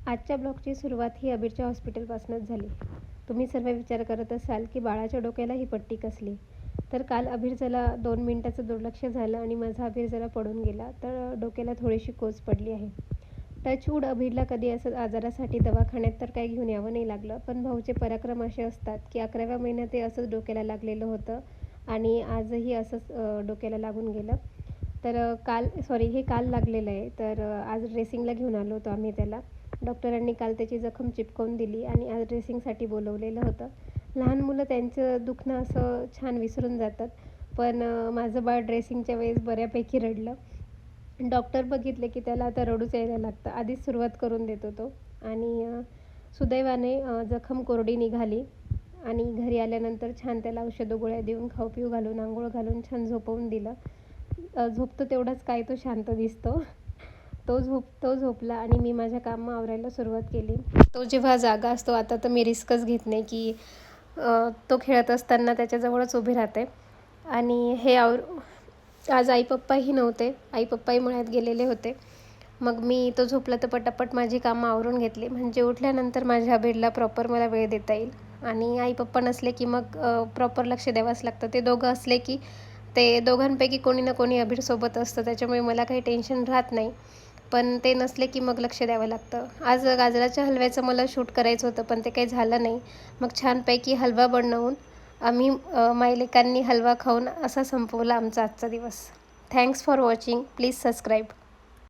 आजच्या ब्लॉगची सुरुवात ही अबीरच्या हॉस्पिटलपासूनच झाली. तुम्ही सर्व विचार करत असाल की बाळाच्या डोक्याला ही पट्टी कसली? तर काल अबीर जरा 2 मिनिटाचं दुर्लक्ष झालं आणि माझा अबीर जरा पडून गेला, तर डोक्याला थोडीशी कोच पडली आहे. टचवूड अबीरला कधी असं आजारासाठी दवाखान्यात तर काही घेऊन यावं नाही लागलं. पण भाऊचे पराक्रम असे असतात की 11व्या महिन्यात ते असंच डोक्याला लागलेलं होतं आणि आजही असंच डोक्याला लागून गेलं. तर हे काल लागलेलं आहे. तर आज ड्रेसिंगला घेऊन आलो होतो आम्ही त्याला. डॉक्टरांनी काल त्याची जखम चिपकवून दिली आणि आज ड्रेसिंगसाठी बोलवलेलं होतं. लहान मुलं त्यांचं दुखणं असं छान विसरून जातात. पण माझं बाळ ड्रेसिंगच्या वेळेस बऱ्यापैकी रडलं. डॉक्टर बघितले की त्याला आता रडूच यायला लागतं. आधीच सुरुवात करून देतो तो आणि सुदैवाने जखम कोरडी निघाली आणि घरी आल्यानंतर छान त्याला औषधं गोळ्या देऊन, खाऊ-पिऊ घालून, अंघोळ घालून छान झोपवून दिलं. झोपतो तेवढाच काय तो शांत दिसतो. तो झोपला आणि मी माझ्या कामं आवरायला सुरुवात केली. तो जेव्हा जागा असतो आता तर मी रिस्कच घेत नाही की तो खेळत असताना त्याच्याजवळच उभी राहते आणि आज आई-पप्पाही नव्हते. आई-पप्पाही मळ्यात गेलेले होते. मग मी तो झोपला तर पटापट माझी कामं आवरून घेतली. म्हणजे उठल्यानंतर माझ्या अबीरला प्रॉपर मला वेळ देता येईल आणि आई-पप्पा नसले की मग प्रॉपर लक्ष द्यावंच लागतं. ते दोघं असले की ते दोघांपैकी कोणी ना कोणी अबीरसोबत असतं. त्याच्यामुळे मला काही टेन्शन राहत नाही. पण ते नसले की मग लक्ष द्यावं लागतं. आज गाजराच्या हलव्याचं मला शूट करायचं होतं, पण ते काही झालं नाही. मग छानपैकी हलवा बनवून आम्ही मायलेकांनी हलवा खाऊन असा संपवला आमचा आजचा दिवस. Thanks for watching. Please subscribe.